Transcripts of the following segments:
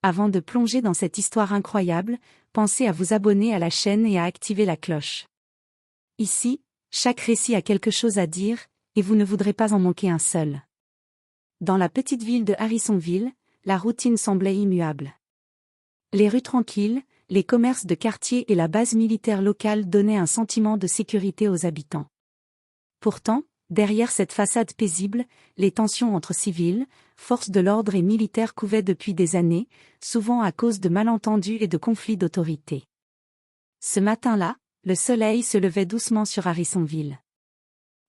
Avant de plonger dans cette histoire incroyable, pensez à vous abonner à la chaîne et à activer la cloche. Ici, chaque récit a quelque chose à dire, et vous ne voudrez pas en manquer un seul. Dans la petite ville de Harrisonville, la routine semblait immuable. Les rues tranquilles, les commerces de quartier et la base militaire locale donnaient un sentiment de sécurité aux habitants. Pourtant, derrière cette façade paisible, les tensions entre civils, forces de l'ordre et militaires couvaient depuis des années, souvent à cause de malentendus et de conflits d'autorité. Ce matin-là, le soleil se levait doucement sur Harrisonville.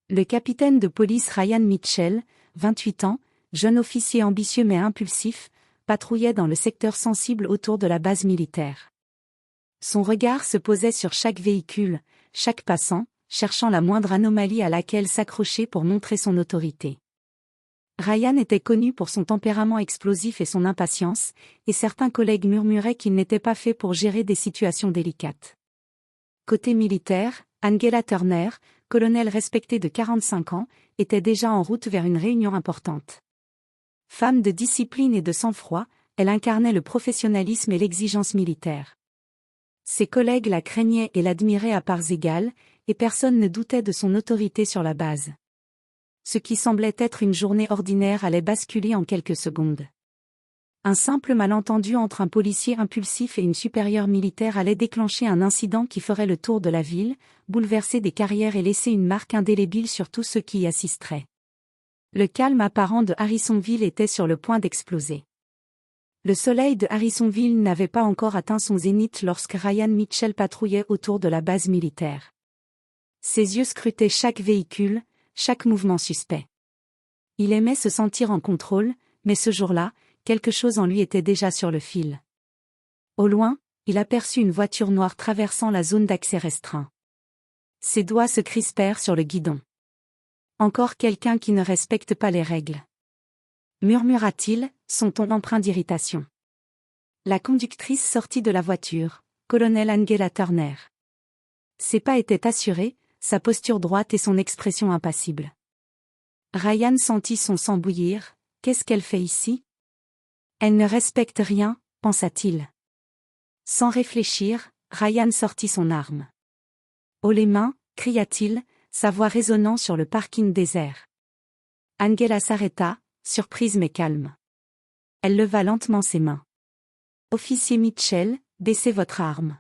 Le capitaine de police Ryan Mitchell, 28 ans, jeune officier ambitieux mais impulsif, patrouillait dans le secteur sensible autour de la base militaire. Son regard se posait sur chaque véhicule, chaque passant, cherchant la moindre anomalie à laquelle s'accrocher pour montrer son autorité. Ryan était connu pour son tempérament explosif et son impatience, et certains collègues murmuraient qu'il n'était pas fait pour gérer des situations délicates. Côté militaire, Angela Turner, colonel respectée de 45 ans, était déjà en route vers une réunion importante. Femme de discipline et de sang-froid, elle incarnait le professionnalisme et l'exigence militaire. Ses collègues la craignaient et l'admiraient à parts égales, et personne ne doutait de son autorité sur la base. Ce qui semblait être une journée ordinaire allait basculer en quelques secondes. Un simple malentendu entre un policier impulsif et une supérieure militaire allait déclencher un incident qui ferait le tour de la ville, bouleverser des carrières et laisser une marque indélébile sur tous ceux qui y assisteraient. Le calme apparent de Harrisonville était sur le point d'exploser. Le soleil de Harrisonville n'avait pas encore atteint son zénith lorsque Ryan Mitchell patrouillait autour de la base militaire. Ses yeux scrutaient chaque véhicule, chaque mouvement suspect. Il aimait se sentir en contrôle, mais ce jour-là, quelque chose en lui était déjà sur le fil. Au loin, il aperçut une voiture noire traversant la zone d'accès restreint. Ses doigts se crispèrent sur le guidon. Encore quelqu'un qui ne respecte pas les règles. Murmura-t-il, son ton empreint d'irritation. La conductrice sortit de la voiture, colonel Angela Turner. Ses pas étaient assurés, sa posture droite et son expression impassible. Ryan sentit son sang bouillir. Qu'est-ce qu'elle fait ici? Elle ne respecte rien, pensa-t-il. Sans réfléchir, Ryan sortit son arme. Haut les mains, cria-t-il, sa voix résonnant sur le parking désert. Angela s'arrêta, surprise mais calme. Elle leva lentement ses mains. Officier Mitchell, baissez votre arme.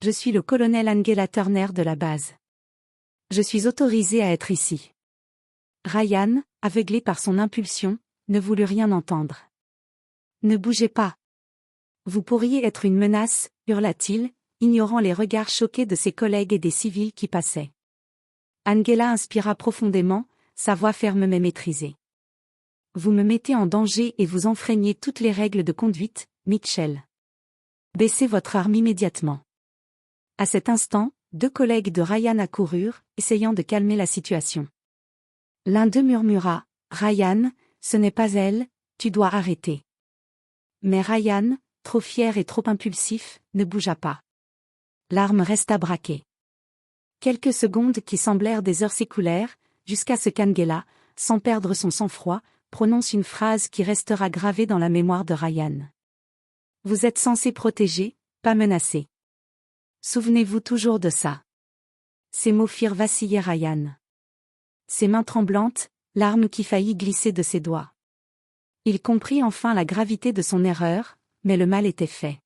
Je suis le colonel Angela Turner de la base. Je suis autorisé à être ici. Ryan, aveuglé par son impulsion, ne voulut rien entendre. Ne bougez pas. Vous pourriez être une menace, hurla-t-il, ignorant les regards choqués de ses collègues et des civils qui passaient. Angela inspira profondément, sa voix ferme mais maîtrisée. Vous me mettez en danger et vous enfreignez toutes les règles de conduite, Mitchell. Baissez votre arme immédiatement. À cet instant, 2 collègues de Ryan accoururent, essayant de calmer la situation. L'un d'eux murmura, Ryan, ce n'est pas elle, tu dois arrêter. Mais Ryan, trop fier et trop impulsif, ne bougea pas. L'arme resta braquée. Quelques secondes qui semblèrent des heures s'écoulèrent, jusqu'à ce qu'Angela, sans perdre son sang-froid, prononce une phrase qui restera gravée dans la mémoire de Ryan. Vous êtes censé protéger, pas menacer. Souvenez-vous toujours de ça. Ces mots firent vaciller Ryan. Ses mains tremblantes, l'arme qui faillit glisser de ses doigts. Il comprit enfin la gravité de son erreur, mais le mal était fait.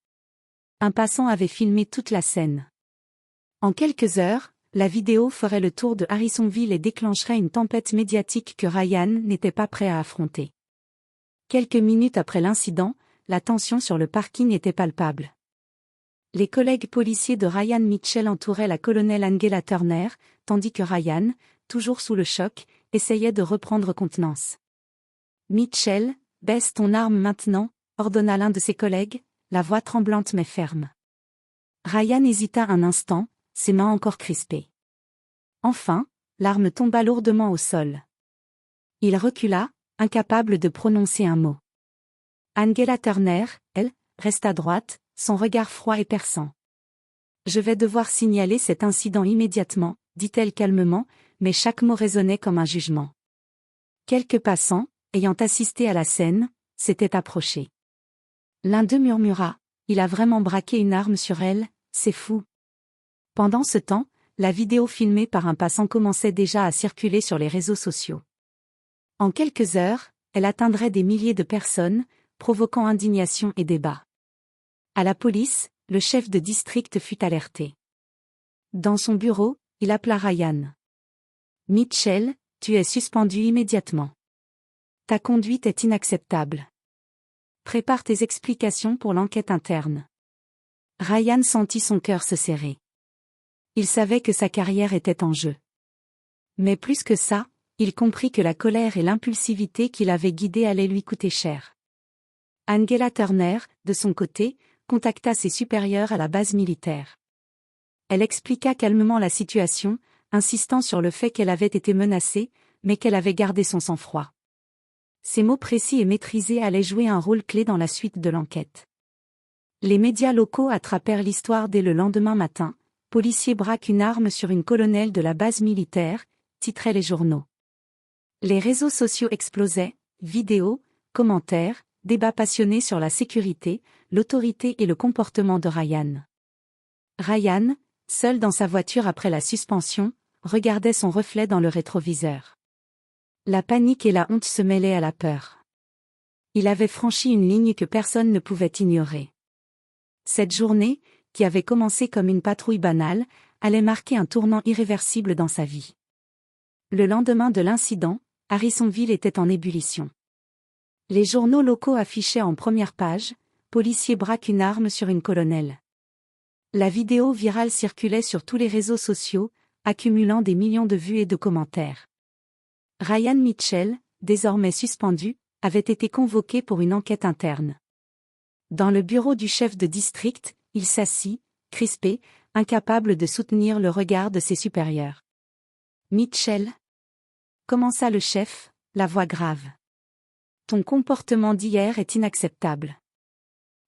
Un passant avait filmé toute la scène. En quelques heures, la vidéo ferait le tour de Harrisonville et déclencherait une tempête médiatique que Ryan n'était pas prêt à affronter. Quelques minutes après l'incident, la tension sur le parking était palpable. Les collègues policiers de Ryan Mitchell entouraient la colonel Angela Turner, tandis que Ryan, toujours sous le choc, essayait de reprendre contenance. Mitchell, baisse ton arme maintenant, ordonna l'un de ses collègues, la voix tremblante mais ferme. Ryan hésita un instant, ses mains encore crispées. Enfin, l'arme tomba lourdement au sol. Il recula, incapable de prononcer un mot. Angela Turner, elle, resta droite, son regard froid et perçant. Je vais devoir signaler cet incident immédiatement, dit-elle calmement, mais chaque mot résonnait comme un jugement. Quelques passants, ayant assisté à la scène, s'étaient approchés. L'un d'eux murmura, il a vraiment braqué une arme sur elle, c'est fou. Pendant ce temps, la vidéo filmée par un passant commençait déjà à circuler sur les réseaux sociaux. En quelques heures, elle atteindrait des milliers de personnes, provoquant indignation et débat. À la police, le chef de district fut alerté. Dans son bureau, il appela Ryan. Mitchell, tu es suspendu immédiatement. Ta conduite est inacceptable. Prépare tes explications pour l'enquête interne. Ryan sentit son cœur se serrer. Il savait que sa carrière était en jeu. Mais plus que ça, il comprit que la colère et l'impulsivité qui l'avaient guidé allaient lui coûter cher. Angela Turner, de son côté, contacta ses supérieurs à la base militaire. Elle expliqua calmement la situation, insistant sur le fait qu'elle avait été menacée, mais qu'elle avait gardé son sang-froid. Ces mots précis et maîtrisés allaient jouer un rôle clé dans la suite de l'enquête. Les médias locaux attrapèrent l'histoire dès le lendemain matin. Policier braque une arme sur une colonelle de la base militaire, titraient les journaux. Les réseaux sociaux explosaient, vidéos, commentaires, débats passionnés sur la sécurité, l'autorité et le comportement de Ryan. Ryan, seul dans sa voiture après la suspension, regardait son reflet dans le rétroviseur. La panique et la honte se mêlaient à la peur. Il avait franchi une ligne que personne ne pouvait ignorer. Cette journée, qui avait commencé comme une patrouille banale, allait marquer un tournant irréversible dans sa vie. Le lendemain de l'incident, Harrisonville était en ébullition. Les journaux locaux affichaient en première page « Policier braque une arme sur une colonelle ». La vidéo virale circulait sur tous les réseaux sociaux, accumulant des millions de vues et de commentaires. Ryan Mitchell, désormais suspendu, avait été convoqué pour une enquête interne. Dans le bureau du chef de district, il s'assit, crispé, incapable de soutenir le regard de ses supérieurs. « Mitchell » commença le chef, la voix grave. « Ton comportement d'hier est inacceptable.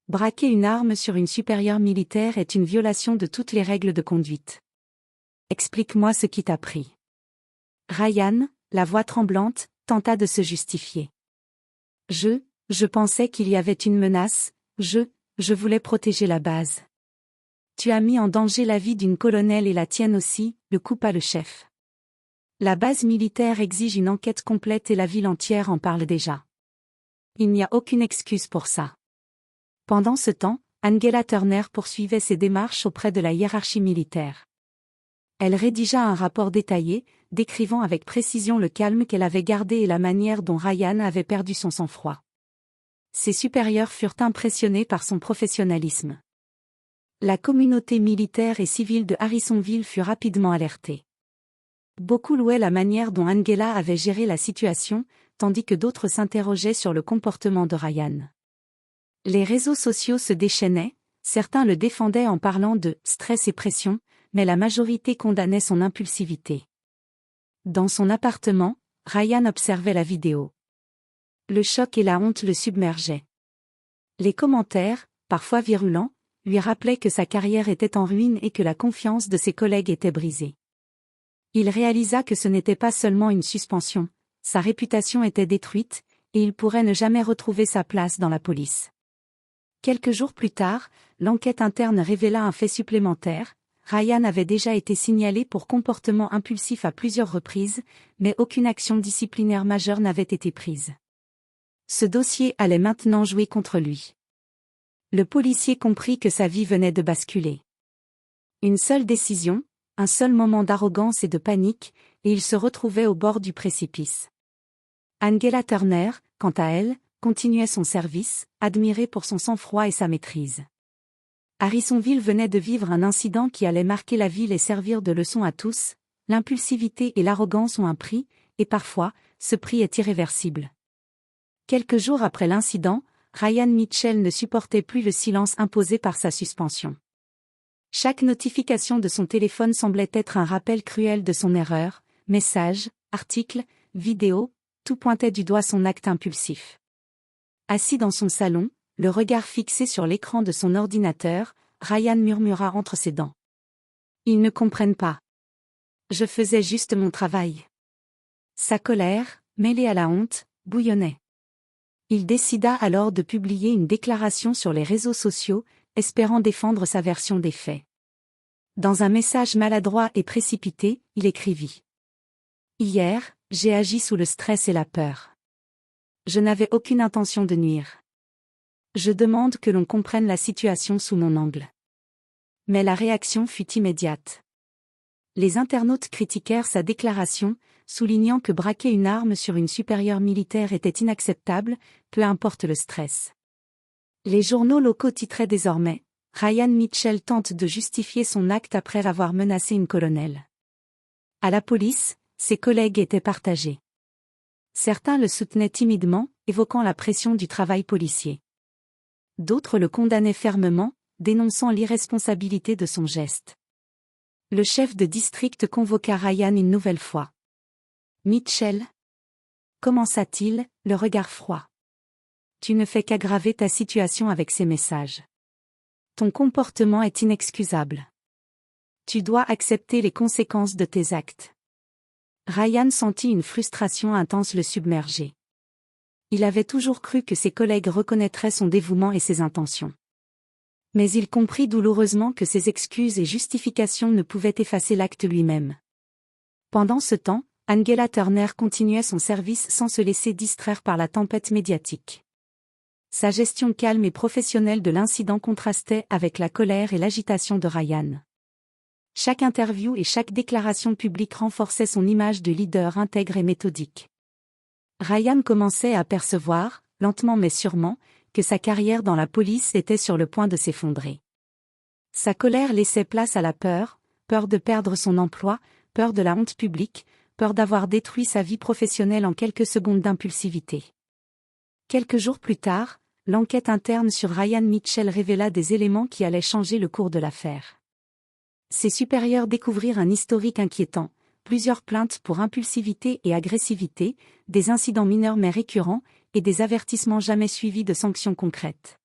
Braquer une arme sur une supérieure militaire est une violation de toutes les règles de conduite. Explique-moi ce qui t'a pris. » Ryan, la voix tremblante, tenta de se justifier. « Je pensais qu'il y avait une menace, je voulais protéger la base. » Tu as mis en danger la vie d'une colonelle et la tienne aussi, le coupa le chef. La base militaire exige une enquête complète et la ville entière en parle déjà. Il n'y a aucune excuse pour ça. Pendant ce temps, Angela Turner poursuivait ses démarches auprès de la hiérarchie militaire. Elle rédigea un rapport détaillé, décrivant avec précision le calme qu'elle avait gardé et la manière dont Ryan avait perdu son sang-froid. Ses supérieurs furent impressionnés par son professionnalisme. La communauté militaire et civile de Harrisonville fut rapidement alertée. Beaucoup louaient la manière dont Angela avait géré la situation, tandis que d'autres s'interrogeaient sur le comportement de Ryan. Les réseaux sociaux se déchaînaient, certains le défendaient en parlant de « stress et pression », mais la majorité condamnait son impulsivité. Dans son appartement, Ryan observait la vidéo. Le choc et la honte le submergeaient. Les commentaires, parfois virulents, lui rappelaient que sa carrière était en ruine et que la confiance de ses collègues était brisée. Il réalisa que ce n'était pas seulement une suspension, sa réputation était détruite, et il pourrait ne jamais retrouver sa place dans la police. Quelques jours plus tard, l'enquête interne révéla un fait supplémentaire. Ryan avait déjà été signalé pour comportement impulsif à plusieurs reprises, mais aucune action disciplinaire majeure n'avait été prise. Ce dossier allait maintenant jouer contre lui. Le policier comprit que sa vie venait de basculer. Une seule décision, un seul moment d'arrogance et de panique, et il se retrouvait au bord du précipice. Angela Turner, quant à elle, continuait son service, admirée pour son sang-froid et sa maîtrise. Harrisonville venait de vivre un incident qui allait marquer la ville et servir de leçon à tous. L'impulsivité et l'arrogance ont un prix, et parfois, ce prix est irréversible. Quelques jours après l'incident, Ryan Mitchell ne supportait plus le silence imposé par sa suspension. Chaque notification de son téléphone semblait être un rappel cruel de son erreur, messages, articles, vidéos, tout pointait du doigt son acte impulsif. Assis dans son salon, le regard fixé sur l'écran de son ordinateur, Ryan murmura entre ses dents. « Ils ne comprennent pas. Je faisais juste mon travail. » Sa colère, mêlée à la honte, bouillonnait. Il décida alors de publier une déclaration sur les réseaux sociaux, espérant défendre sa version des faits. Dans un message maladroit et précipité, il écrivit : « Hier, j'ai agi sous le stress et la peur. Je n'avais aucune intention de nuire. Je demande que l'on comprenne la situation sous mon angle. » Mais la réaction fut immédiate. Les internautes critiquèrent sa déclaration, soulignant que braquer une arme sur une supérieure militaire était inacceptable, peu importe le stress. Les journaux locaux titraient désormais : Ryan Mitchell tente de justifier son acte après avoir menacé une colonelle. À la police, ses collègues étaient partagés. Certains le soutenaient timidement, évoquant la pression du travail policier. D'autres le condamnaient fermement, dénonçant l'irresponsabilité de son geste. Le chef de district convoqua Ryan une nouvelle fois. « Mitchell » commença-t-il, le regard froid. « Tu ne fais qu'aggraver ta situation avec ces messages. Ton comportement est inexcusable. Tu dois accepter les conséquences de tes actes. » Ryan sentit une frustration intense le submerger. Il avait toujours cru que ses collègues reconnaîtraient son dévouement et ses intentions. Mais il comprit douloureusement que ses excuses et justifications ne pouvaient effacer l'acte lui-même. Pendant ce temps, Angela Turner continuait son service sans se laisser distraire par la tempête médiatique. Sa gestion calme et professionnelle de l'incident contrastait avec la colère et l'agitation de Ryan. Chaque interview et chaque déclaration publique renforçait son image de leader intègre et méthodique. Ryan commençait à percevoir, lentement mais sûrement, que sa carrière dans la police était sur le point de s'effondrer. Sa colère laissait place à la peur, peur de perdre son emploi, peur de la honte publique, peur d'avoir détruit sa vie professionnelle en quelques secondes d'impulsivité. Quelques jours plus tard, l'enquête interne sur Ryan Mitchell révéla des éléments qui allaient changer le cours de l'affaire. Ses supérieurs découvrirent un historique inquiétant, plusieurs plaintes pour impulsivité et agressivité, des incidents mineurs mais récurrents, et des avertissements jamais suivis de sanctions concrètes.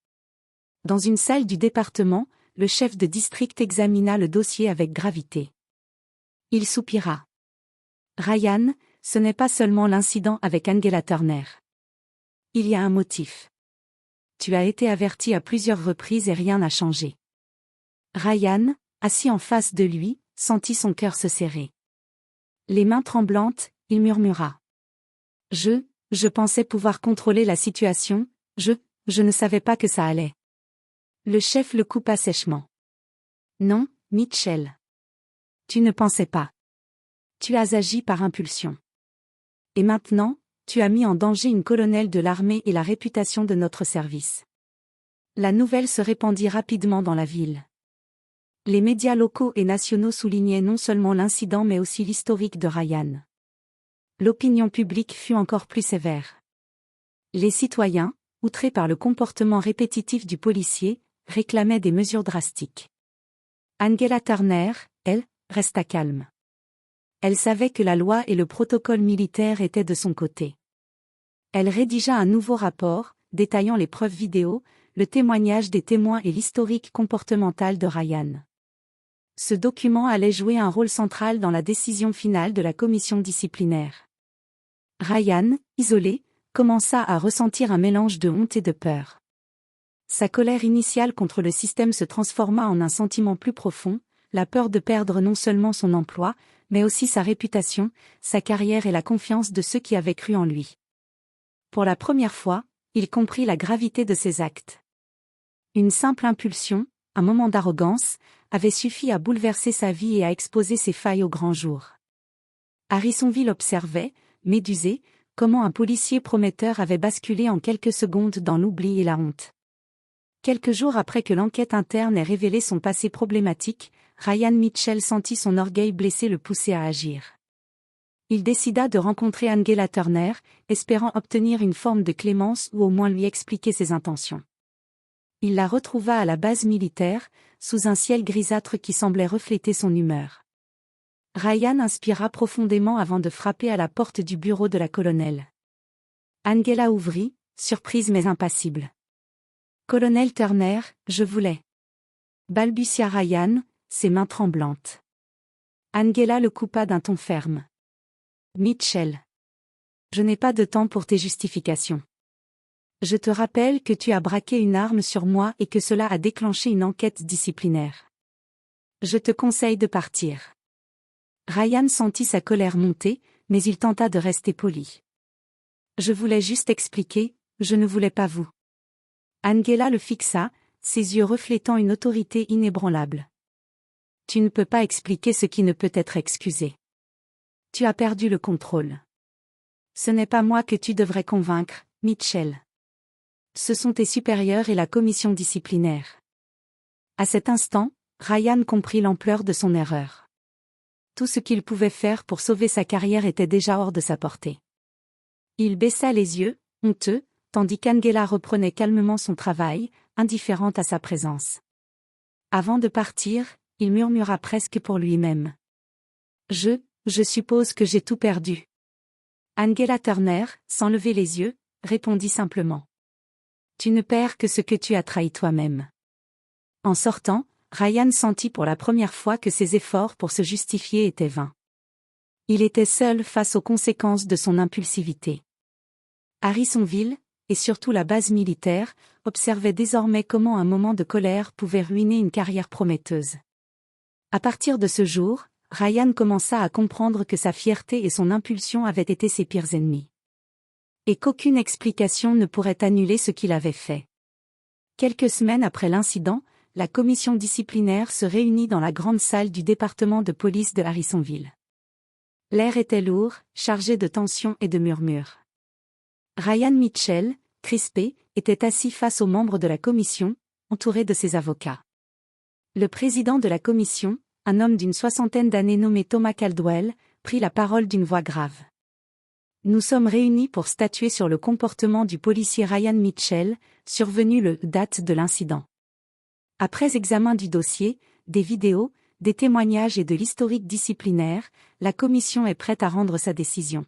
Dans une salle du département, le chef de district examina le dossier avec gravité. Il soupira. « Ryan, ce n'est pas seulement l'incident avec Angela Turner. Il y a un motif. Tu as été averti à plusieurs reprises et rien n'a changé. » Ryan, assis en face de lui, sentit son cœur se serrer. Les mains tremblantes, il murmura. « Je pensais pouvoir contrôler la situation, je ne savais pas que ça allait. » Le chef le coupa sèchement. « Non, Mitchell. Tu ne pensais pas. Tu as agi par impulsion. Et maintenant, tu as mis en danger une colonelle de l'armée et la réputation de notre service. » La nouvelle se répandit rapidement dans la ville. Les médias locaux et nationaux soulignaient non seulement l'incident mais aussi l'historique de Ryan. L'opinion publique fut encore plus sévère. Les citoyens, outrés par le comportement répétitif du policier, réclamaient des mesures drastiques. Angela Turner, elle, resta calme. Elle savait que la loi et le protocole militaire étaient de son côté. Elle rédigea un nouveau rapport, détaillant les preuves vidéo, le témoignage des témoins et l'historique comportemental de Ryan. Ce document allait jouer un rôle central dans la décision finale de la commission disciplinaire. Ryan, isolé, commença à ressentir un mélange de honte et de peur. Sa colère initiale contre le système se transforma en un sentiment plus profond, la peur de perdre non seulement son emploi, mais aussi sa réputation, sa carrière et la confiance de ceux qui avaient cru en lui. Pour la première fois, il comprit la gravité de ses actes. Une simple impulsion, un moment d'arrogance, avait suffi à bouleverser sa vie et à exposer ses failles au grand jour. Harrisonville observait, médusé, comment un policier prometteur avait basculé en quelques secondes dans l'oubli et la honte. Quelques jours après que l'enquête interne ait révélé son passé problématique, Ryan Mitchell sentit son orgueil blessé le pousser à agir. Il décida de rencontrer Angela Turner, espérant obtenir une forme de clémence ou au moins lui expliquer ses intentions. Il la retrouva à la base militaire, sous un ciel grisâtre qui semblait refléter son humeur. Ryan inspira profondément avant de frapper à la porte du bureau de la colonelle. Angela ouvrit, surprise mais impassible. « Colonel Turner, je voulais. » balbutia Ryan, ses mains tremblantes. Angela le coupa d'un ton ferme. « Mitchell. Je n'ai pas de temps pour tes justifications. Je te rappelle que tu as braqué une arme sur moi et que cela a déclenché une enquête disciplinaire. Je te conseille de partir. Ryan sentit sa colère monter, mais il tenta de rester poli. Je voulais juste expliquer, je ne voulais pas vous. Angela le fixa, ses yeux reflétant une autorité inébranlable. Tu ne peux pas expliquer ce qui ne peut être excusé. Tu as perdu le contrôle. Ce n'est pas moi que tu devrais convaincre, Mitchell. Ce sont tes supérieurs et la commission disciplinaire. À cet instant, Ryan comprit l'ampleur de son erreur. Tout ce qu'il pouvait faire pour sauver sa carrière était déjà hors de sa portée. Il baissa les yeux, honteux, tandis qu'Angela reprenait calmement son travail, indifférente à sa présence. Avant de partir, il murmura presque pour lui-même. Je suppose que j'ai tout perdu. Angela Turner, sans lever les yeux, répondit simplement. Tu ne perds que ce que tu as trahi toi-même. En sortant, Ryan sentit pour la première fois que ses efforts pour se justifier étaient vains. Il était seul face aux conséquences de son impulsivité. Harrisonville, et surtout la base militaire, observait désormais comment un moment de colère pouvait ruiner une carrière prometteuse. À partir de ce jour, Ryan commença à comprendre que sa fierté et son impulsion avaient été ses pires ennemis. Et qu'aucune explication ne pourrait annuler ce qu'il avait fait. Quelques semaines après l'incident, la commission disciplinaire se réunit dans la grande salle du département de police de Harrisonville. L'air était lourd, chargé de tension et de murmures. Ryan Mitchell, crispé, était assis face aux membres de la commission, entouré de ses avocats. Le président de la commission, un homme d'une soixantaine d'années nommé Thomas Caldwell, prit la parole d'une voix grave. Nous sommes réunis pour statuer sur le comportement du policier Ryan Mitchell, survenu le date de l'incident. Après examen du dossier, des vidéos, des témoignages et de l'historique disciplinaire, la commission est prête à rendre sa décision.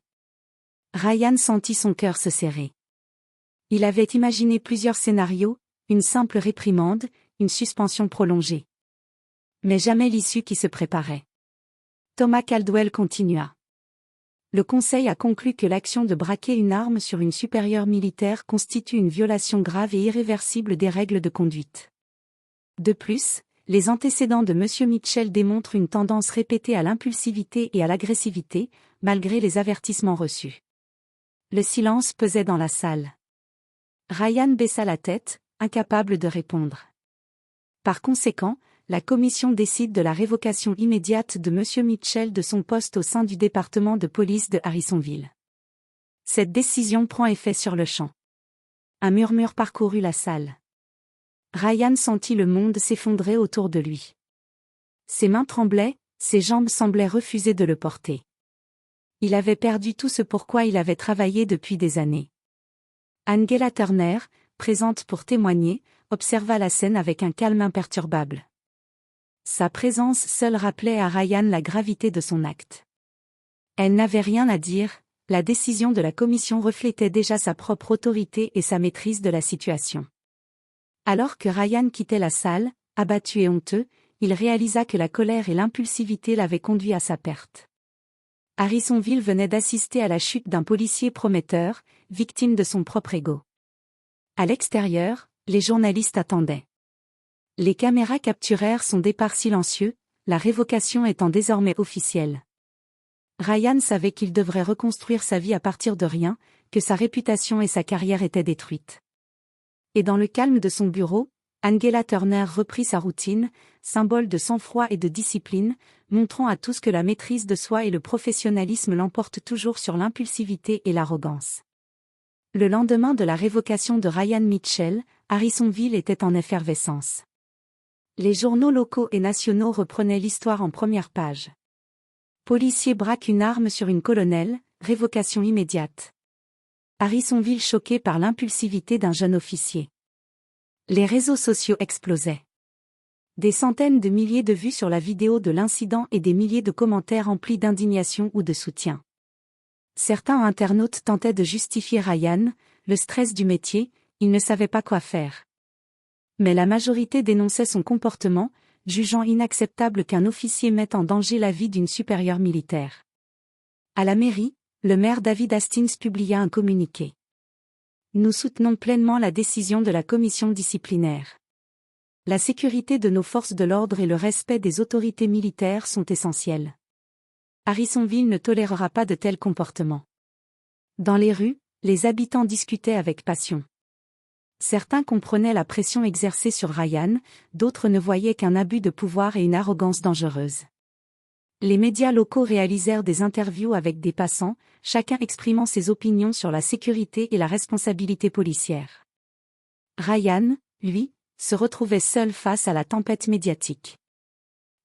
Ryan sentit son cœur se serrer. Il avait imaginé plusieurs scénarios, une simple réprimande, une suspension prolongée. Mais jamais l'issue qui se préparait. Thomas Caldwell continua. Le Conseil a conclu que l'action de braquer une arme sur une supérieure militaire constitue une violation grave et irréversible des règles de conduite. De plus, les antécédents de M. Mitchell démontrent une tendance répétée à l'impulsivité et à l'agressivité, malgré les avertissements reçus. Le silence pesait dans la salle. Ryan baissa la tête, incapable de répondre. Par conséquent, la commission décide de la révocation immédiate de M. Mitchell de son poste au sein du département de police de Harrisonville. Cette décision prend effet sur le champ. Un murmure parcourut la salle. Ryan sentit le monde s'effondrer autour de lui. Ses mains tremblaient, ses jambes semblaient refuser de le porter. Il avait perdu tout ce pourquoi il avait travaillé depuis des années. Angela Turner, présente pour témoigner, observa la scène avec un calme imperturbable. Sa présence seule rappelait à Ryan la gravité de son acte. Elle n'avait rien à dire, la décision de la commission reflétait déjà sa propre autorité et sa maîtrise de la situation. Alors que Ryan quittait la salle, abattu et honteux, il réalisa que la colère et l'impulsivité l'avaient conduit à sa perte. Harrisonville venait d'assister à la chute d'un policier prometteur, victime de son propre ego. À l'extérieur, les journalistes attendaient. Les caméras capturèrent son départ silencieux, la révocation étant désormais officielle. Ryan savait qu'il devrait reconstruire sa vie à partir de rien, que sa réputation et sa carrière étaient détruites. Et dans le calme de son bureau, Angela Turner reprit sa routine, symbole de sang-froid et de discipline, montrant à tous que la maîtrise de soi et le professionnalisme l'emportent toujours sur l'impulsivité et l'arrogance. Le lendemain de la révocation de Ryan Mitchell, Harrisonville était en effervescence. Les journaux locaux et nationaux reprenaient l'histoire en première page. Policier braque une arme sur une colonelle, révocation immédiate. Harrisonville choqué par l'impulsivité d'un jeune officier. Les réseaux sociaux explosaient. Des centaines de milliers de vues sur la vidéo de l'incident et des milliers de commentaires emplis d'indignation ou de soutien. Certains internautes tentaient de justifier Ryan, le stress du métier, il ne savait pas quoi faire. Mais la majorité dénonçait son comportement, jugeant inacceptable qu'un officier mette en danger la vie d'une supérieure militaire. À la mairie, le maire David Hastings publia un communiqué. Nous soutenons pleinement la décision de la commission disciplinaire. La sécurité de nos forces de l'ordre et le respect des autorités militaires sont essentiels. Harrisonville ne tolérera pas de tels comportements. Dans les rues, les habitants discutaient avec passion. Certains comprenaient la pression exercée sur Ryan, d'autres ne voyaient qu'un abus de pouvoir et une arrogance dangereuse. Les médias locaux réalisèrent des interviews avec des passants, chacun exprimant ses opinions sur la sécurité et la responsabilité policière. Ryan, lui, se retrouvait seul face à la tempête médiatique.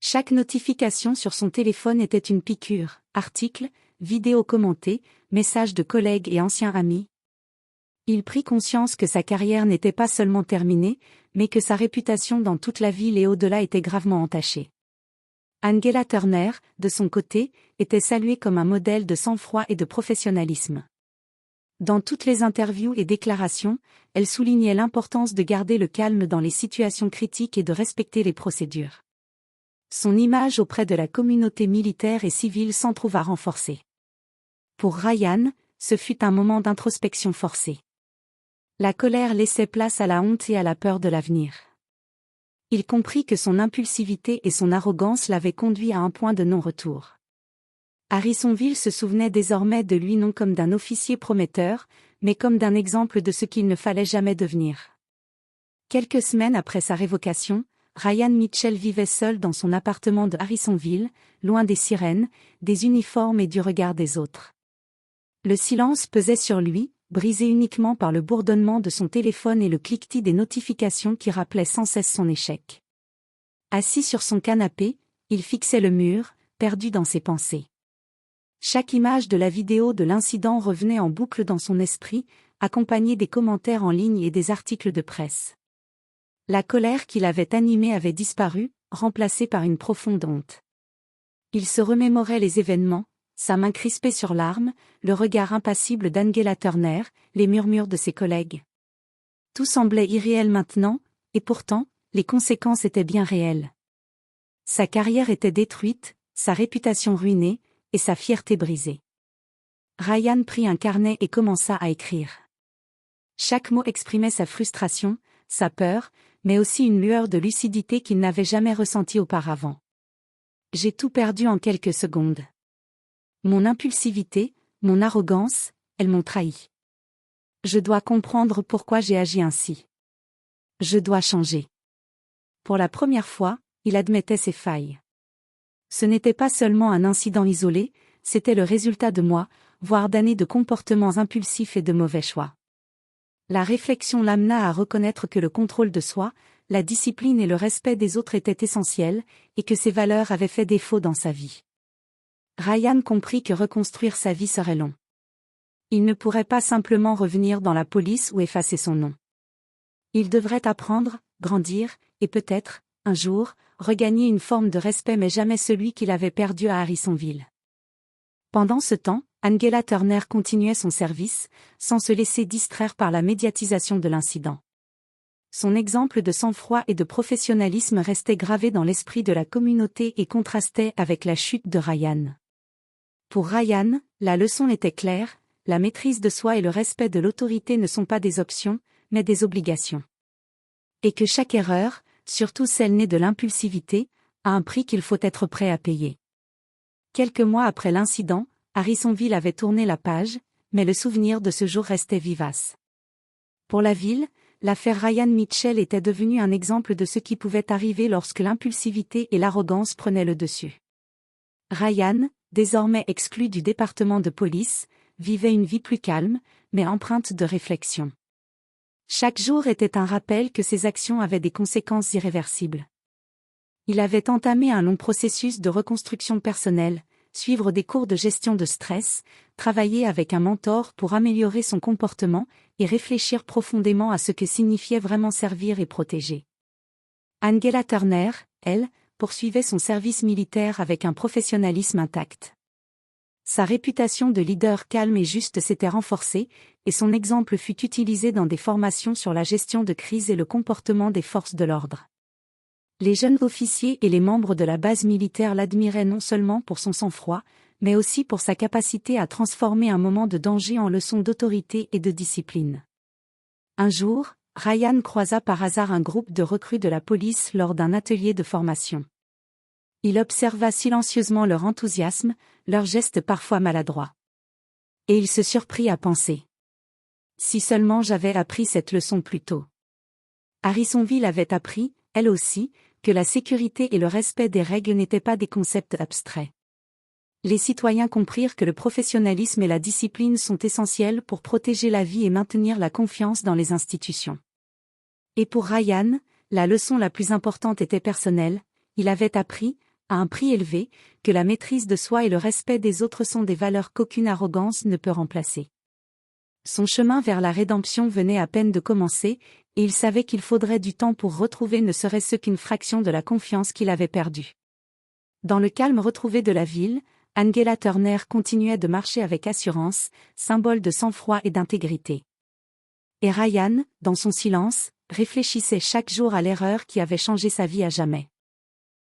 Chaque notification sur son téléphone était une piqûre, articles, vidéos commentées, messages de collègues et anciens amis. Il prit conscience que sa carrière n'était pas seulement terminée, mais que sa réputation dans toute la ville et au-delà était gravement entachée. Angela Turner, de son côté, était saluée comme un modèle de sang-froid et de professionnalisme. Dans toutes les interviews et déclarations, elle soulignait l'importance de garder le calme dans les situations critiques et de respecter les procédures. Son image auprès de la communauté militaire et civile s'en trouva renforcée. Pour Ryan, ce fut un moment d'introspection forcée. La colère laissait place à la honte et à la peur de l'avenir. Il comprit que son impulsivité et son arrogance l'avaient conduit à un point de non-retour. Harrisonville se souvenait désormais de lui non comme d'un officier prometteur, mais comme d'un exemple de ce qu'il ne fallait jamais devenir. Quelques semaines après sa révocation, Ryan Mitchell vivait seul dans son appartement de Harrisonville, loin des sirènes, des uniformes et du regard des autres. Le silence pesait sur lui, brisé uniquement par le bourdonnement de son téléphone et le cliquetis des notifications qui rappelaient sans cesse son échec. Assis sur son canapé, il fixait le mur, perdu dans ses pensées. Chaque image de la vidéo de l'incident revenait en boucle dans son esprit, accompagnée des commentaires en ligne et des articles de presse. La colère qui l'avait animé avait disparu, remplacée par une profonde honte. Il se remémorait les événements, sa main crispée sur l'arme, le regard impassible d'Angela Turner, les murmures de ses collègues. Tout semblait irréel maintenant, et pourtant, les conséquences étaient bien réelles. Sa carrière était détruite, sa réputation ruinée, et sa fierté brisée. Ryan prit un carnet et commença à écrire. Chaque mot exprimait sa frustration, sa peur, mais aussi une lueur de lucidité qu'il n'avait jamais ressentie auparavant. J'ai tout perdu en quelques secondes. Mon impulsivité, mon arrogance, elles m'ont trahi. Je dois comprendre pourquoi j'ai agi ainsi. Je dois changer. Pour la première fois, il admettait ses failles. Ce n'était pas seulement un incident isolé, c'était le résultat de mois, voire d'années de comportements impulsifs et de mauvais choix. La réflexion l'amena à reconnaître que le contrôle de soi, la discipline et le respect des autres étaient essentiels, et que ces valeurs avaient fait défaut dans sa vie. Ryan comprit que reconstruire sa vie serait long. Il ne pourrait pas simplement revenir dans la police ou effacer son nom. Il devrait apprendre, grandir, et peut-être, un jour, regagner une forme de respect mais jamais celui qu'il avait perdu à Harrisonville. Pendant ce temps, Angela Turner continuait son service, sans se laisser distraire par la médiatisation de l'incident. Son exemple de sang-froid et de professionnalisme restait gravé dans l'esprit de la communauté et contrastait avec la chute de Ryan. Pour Ryan, la leçon était claire, la maîtrise de soi et le respect de l'autorité ne sont pas des options, mais des obligations. Et que chaque erreur, surtout celle née de l'impulsivité, a un prix qu'il faut être prêt à payer. Quelques mois après l'incident, Harrisonville avait tourné la page, mais le souvenir de ce jour restait vivace. Pour la ville, l'affaire Ryan Mitchell était devenue un exemple de ce qui pouvait arriver lorsque l'impulsivité et l'arrogance prenaient le dessus. Ryan, désormais exclu du département de police, vivait une vie plus calme, mais empreinte de réflexion. Chaque jour était un rappel que ses actions avaient des conséquences irréversibles. Il avait entamé un long processus de reconstruction personnelle, suivre des cours de gestion de stress, travailler avec un mentor pour améliorer son comportement et réfléchir profondément à ce que signifiait vraiment servir et protéger. Angela Turner, elle, poursuivait son service militaire avec un professionnalisme intact. Sa réputation de leader calme et juste s'était renforcée, et son exemple fut utilisé dans des formations sur la gestion de crise et le comportement des forces de l'ordre. Les jeunes officiers et les membres de la base militaire l'admiraient non seulement pour son sang-froid, mais aussi pour sa capacité à transformer un moment de danger en leçon d'autorité et de discipline. Un jour, Ryan croisa par hasard un groupe de recrues de la police lors d'un atelier de formation. Il observa silencieusement leur enthousiasme, leurs gestes parfois maladroits. Et il se surprit à penser. Si seulement j'avais appris cette leçon plus tôt. Harrisonville avait appris, elle aussi, que la sécurité et le respect des règles n'étaient pas des concepts abstraits. Les citoyens comprirent que le professionnalisme et la discipline sont essentiels pour protéger la vie et maintenir la confiance dans les institutions. Et pour Ryan, la leçon la plus importante était personnelle. Il avait appris, à un prix élevé, que la maîtrise de soi et le respect des autres sont des valeurs qu'aucune arrogance ne peut remplacer. Son chemin vers la rédemption venait à peine de commencer, et il savait qu'il faudrait du temps pour retrouver ne serait-ce qu'une fraction de la confiance qu'il avait perdue. Dans le calme retrouvé de la ville, Angela Turner continuait de marcher avec assurance, symbole de sang-froid et d'intégrité. Et Ryan, dans son silence, réfléchissait chaque jour à l'erreur qui avait changé sa vie à jamais.